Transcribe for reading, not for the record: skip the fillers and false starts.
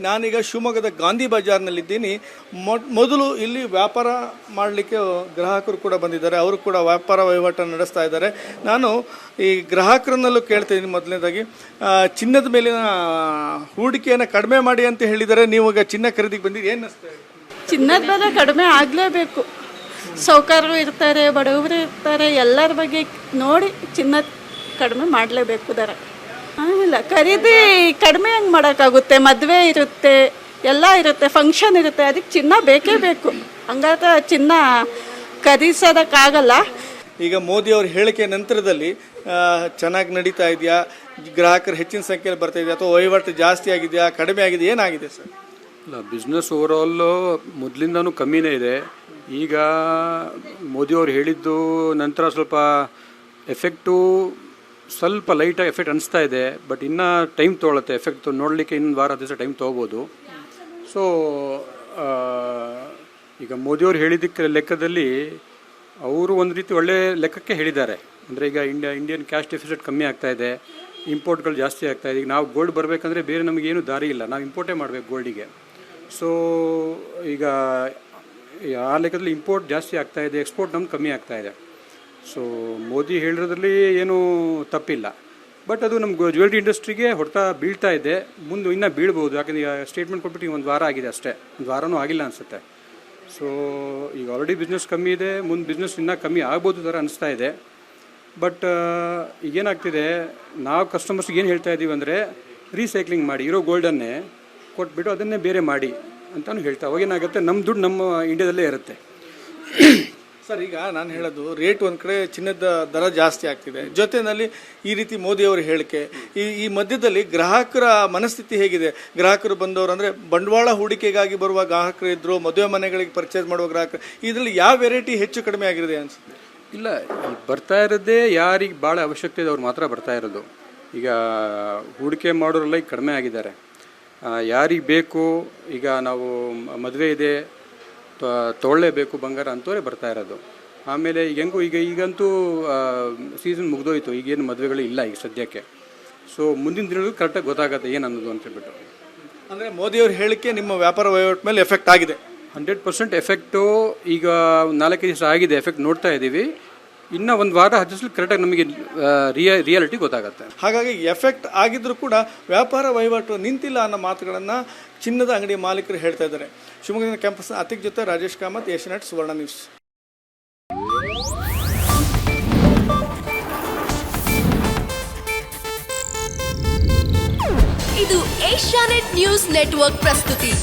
ನಾನೀಗ ಶಿವಮೊಗ್ಗದ ಗಾಂಧಿ ಬಜಾರ್ನಲ್ಲಿದ್ದೀನಿ. ಮೊದಲು ಇಲ್ಲಿ ವ್ಯಾಪಾರ ಮಾಡಲಿಕ್ಕೆ ಗ್ರಾಹಕರು ಕೂಡ ಬಂದಿದ್ದಾರೆ. ಅವರು ಕೂಡ ವ್ಯಾಪಾರ ವಹಿವಾಟನ್ನು ನಡೆಸ್ತಾ ಇದ್ದಾರೆ. ನಾನು ಈ ಗ್ರಾಹಕರನ್ನಲ್ಲೂ ಕೇಳ್ತೀನಿ. ಮೊದಲನೇದಾಗಿ ಚಿನ್ನದ ಮೇಲಿನ ಹೂಡಿಕೆಯನ್ನು ಕಡಿಮೆ ಮಾಡಿ ಅಂತ ಹೇಳಿದ್ದಾರೆ. ನೀವು ಈಗ ಚಿನ್ನ ಖರೀದಿಗೆ ಬಂದಿದ್ದು ಏನು ಅನಿಸ್ತಾ ಇದೆ? ಚಿನ್ನದ ಬೆಲೆ ಕಡಿಮೆ ಆಗಲೇಬೇಕು. ಸೌಕರ್ಯರು ಇರ್ತಾರೆ, ಬಡವರು ಇರ್ತಾರೆ, ಎಲ್ಲರ ಬಗ್ಗೆ ನೋಡಿ ಚಿನ್ನ ಕಡಿಮೆ ಮಾಡಲೇಬೇಕು ದರ. ಇಲ್ಲ ಖರೀದಿ ಕಡಿಮೆ ಹೆಂಗೆ ಮಾಡೋಕ್ಕಾಗುತ್ತೆ? ಮದುವೆ ಇರುತ್ತೆ, ಎಲ್ಲ ಇರುತ್ತೆ, ಫಂಕ್ಷನ್ ಇರುತ್ತೆ, ಅದಕ್ಕೆ ಚಿನ್ನ ಬೇಕೇ ಬೇಕು. ಹಂಗಾದ್ರೆ ಚಿನ್ನ ಖರೀದಿಸೋದಕ್ಕಾಗಲ್ಲ. ಈಗ ಮೋದಿ ಅವ್ರ ಹೇಳಿಕೆ ನಂತರದಲ್ಲಿ ಚೆನ್ನಾಗಿ ನಡೀತಾ ಇದೆಯಾ? ಗ್ರಾಹಕರು ಹೆಚ್ಚಿನ ಸಂಖ್ಯೆಯಲ್ಲಿ ಬರ್ತಾ ಇದೆಯಾ ಅಥವಾ ವಹಿವಾಟು ಜಾಸ್ತಿ ಆಗಿದೆಯಾ, ಕಡಿಮೆ ಆಗಿದೆ, ಏನಾಗಿದೆ ಸರ್? ಇಲ್ಲ, ಬಿಸ್ನೆಸ್ ಓವರಾಲು ಮೊದಲಿಂದನೂ ಕಮ್ಮಿನೇ ಇದೆ. ಈಗ ಮೋದಿಯವ್ರು ಹೇಳಿದ್ದು ನಂತರ ಸ್ವಲ್ಪ ಎಫೆಕ್ಟು ಸ್ವಲ್ಪ ಲೈಟಾಗಿ ಎಫೆಕ್ಟ್ ಅನಿಸ್ತಾ ಇದೆ. ಬಟ್ ಇನ್ನೂ ಟೈಮ್ ತೊಗೊಳುತ್ತೆ ಎಫೆಕ್ಟ್ ನೋಡಲಿಕ್ಕೆ. ಇನ್ನೊಂದು ವಾರ ದಿವಸ ಟೈಮ್ ತೊಗೋಬೋದು. ಸೊ ಈಗ ಮೋದಿಯವ್ರು ಹೇಳಿದ್ದಕ್ಕೆ ಲೆಕ್ಕದಲ್ಲಿ ಅವರು ಒಂದು ರೀತಿ ಒಳ್ಳೆ ಲೆಕ್ಕಕ್ಕೆ ಹೇಳಿದ್ದಾರೆ. ಅಂದರೆ ಈಗ ಇಂಡಿಯನ್ ಕ್ಯಾಶ್ ಡೆಫಿಸಿಟ್ ಕಮ್ಮಿ ಆಗ್ತಾ ಇದೆ, ಇಂಪೋರ್ಟ್ಗಳು ಜಾಸ್ತಿ ಆಗ್ತಾ ಇದೆ. ಈಗ ನಾವು ಗೋಲ್ಡ್ ಬರಬೇಕಂದ್ರೆ ಬೇರೆ ನಮಗೇನು ದಾರಿ ಇಲ್ಲ, ನಾವು ಇಂಪೋರ್ಟೇ ಮಾಡಬೇಕು ಗೋಲ್ಡಿಗೆ. ಸೊ ಈಗ ಆ ಲೆಕ್ಕದಲ್ಲಿ ಇಂಪೋರ್ಟ್ ಜಾಸ್ತಿ ಆಗ್ತಾ ಇದೆ, ಎಕ್ಸ್ಪೋರ್ಟ್ ನಮ್ಗೆ ಕಮ್ಮಿ ಆಗ್ತಾ ಇದೆ. ಸೊ ಮೋದಿ ಹೇಳಿರೋದ್ರಲ್ಲಿ ಏನೂ ತಪ್ಪಿಲ್ಲ. ಬಟ್ ಅದು ನಮ್ಮ ಜ್ಯುವೆಲ್ರಿ ಇಂಡಸ್ಟ್ರಿಗೆ ಹೊಡೆತ ಬೀಳ್ತಾ ಇದೆ, ಮುಂದೆ ಇನ್ನೂ ಬೀಳ್ಬೋದು. ಯಾಕಂದರೆ ಈಗ ಸ್ಟೇಟ್ಮೆಂಟ್ ಕೊಟ್ಬಿಟ್ಟು ಒಂದು ವಾರ ಆಗಿದೆ ಅಷ್ಟೇ, ಒಂದು ವಾರನೂ ಆಗಿಲ್ಲ ಅನಿಸುತ್ತೆ. ಸೊ ಈಗ ಆಲ್ರೆಡಿ ಬಿಸ್ನೆಸ್ ಕಮ್ಮಿ ಇದೆ, ಮುಂದೆ ಬಿಸ್ನೆಸ್ ಇನ್ನೂ ಕಮ್ಮಿ ಆಗ್ಬೋದು ಥರ ಅನಿಸ್ತಾ ಇದೆ. ಬಟ್ ಈಗೇನಾಗ್ತಿದೆ, ನಾವು ಕಸ್ಟಮರ್ಸ್ಗೆ ಏನು ಹೇಳ್ತಾ ಇದ್ದೀವಿ ಅಂದರೆ ರೀಸೈಕ್ಲಿಂಗ್ ಮಾಡಿ, ಇರೋ ಗೋಲ್ಡನ್ನೇ ಕೊಟ್ಬಿಟ್ಟು ಅದನ್ನೇ ಬೇರೆ ಮಾಡಿ ಅಂತಲೂ ಹೇಳ್ತಾ. ಅವಾಗೇನಾಗುತ್ತೆ, ನಮ್ಮ ದುಡ್ಡು ನಮ್ಮ ಇಂಡಿಯಾದಲ್ಲೇ ಇರುತ್ತೆ. ಸರ್, ಈಗ ನಾನು ಹೇಳೋದು ರೇಟ್ ಒಂದು ಕಡೆ ಚಿನ್ನದ ದರ ಜಾಸ್ತಿ ಆಗ್ತಿದೆ, ಜೊತೆಯಲ್ಲಿ ಈ ರೀತಿ ಮೋದಿಯವರ ಹೇಳಿಕೆ, ಈ ಮಧ್ಯದಲ್ಲಿ ಗ್ರಾಹಕರ ಮನಸ್ಥಿತಿ ಹೇಗಿದೆ? ಗ್ರಾಹಕರು ಬಂದವರು ಅಂದರೆ ಬಂಡವಾಳ ಹೂಡಿಕೆಗಾಗಿ ಬರುವ ಗ್ರಾಹಕರು ಇದ್ದರು, ಮದುವೆ ಮನೆಗಳಿಗೆ ಪರ್ಚೇಸ್ ಮಾಡುವ ಗ್ರಾಹಕರು, ಇದರಲ್ಲಿ ಯಾವ ವೆರೈಟಿ ಹೆಚ್ಚು ಕಡಿಮೆ ಆಗಿರುತ್ತೆ ಅನಿಸುತ್ತೆ? ಇಲ್ಲ, ಬರ್ತಾ ಇರೋದೇ ಯಾರಿಗೆ ಭಾಳ ಅವಶ್ಯಕತೆ ಇದೆ ಅವ್ರು ಮಾತ್ರ ಬರ್ತಾ ಇರೋದು. ಈಗ ಹೂಡಿಕೆ ಮಾಡೋರೆಲ್ಲ ಈಗ ಕಡಿಮೆ ಆಗಿದ್ದಾರೆ. ಯಾರಿಗೆ ಬೇಕು, ಈಗ ನಾವು ಮದುವೆ ಇದೆ ತೊಗೊಳ್ಳೇಬೇಕು ಬಂಗಾರ ಅಂತವರೇ ಬರ್ತಾ ಇರೋದು. ಆಮೇಲೆ ಈಗಂತೂ ಸೀಸನ್ ಮುಗಿದೋಯ್ತು, ಈಗೇನು ಮದುವೆಗಳು ಇಲ್ಲ ಈಗ ಸದ್ಯಕ್ಕೆ. ಸೊ ಮುಂದಿನ ದಿನಗಳು ಕರೆಕ್ಟಾಗಿ ಗೊತ್ತಾಗುತ್ತೆ ಏನು ಅನ್ನೋದು ಅಂತ ಹೇಳ್ಬಿಟ್ಟು. ಅಂದರೆ ಮೋದಿಯವ್ರ ಹೇಳಿಕೆ ನಿಮ್ಮ ವ್ಯಾಪಾರ ವಹಿವಾಟು ಮೇಲೆ ಎಫೆಕ್ಟ್ ಆಗಿದೆ? 100% ಎಫೆಕ್ಟು ಈಗ 4 ದಿವಸ ಆಗಿದೆ, ಎಫೆಕ್ಟ್ ನೋಡ್ತಾ ಇದ್ದೀವಿ. ಇನ್ನೂ ಒಂದು ವಾರ 10 ದಿವಸ ಕರೆಕ್ಟಾಗಿ ನಮಗೆ ರಿಯಾಲಿಟಿ ಗೊತ್ತಾಗುತ್ತೆ. ಹಾಗಾಗಿ ಎಫೆಕ್ಟ್ ಆಗಿದ್ರೂ ಕೂಡ ವ್ಯಾಪಾರ ವಹಿವಾಟು ನಿಂತಿಲ್ಲ ಅನ್ನೋ ಮಾತುಗಳನ್ನು ಚಿನ್ನದ ಅಂಗಡಿ ಮಾಲೀಕರು ಹೇಳ್ತಾ ಇದ್ದಾರೆ. ಶಿವಮೊಗ್ಗದ ಕ್ಯಾಂಪಸ್ನ ಅತಿಕ್ ಜೊತೆ ರಾಜೇಶ್ ಕಾಮತ್, ಏಷ್ಯಾನೆಟ್ ಸುವರ್ಣ ನ್ಯೂಸ್. ಇದು ಏಷ್ಯಾನೆಟ್ ನ್ಯೂಸ್ ನೆಟ್ವರ್ಕ್ ಪ್ರಸ್ತುತಿ.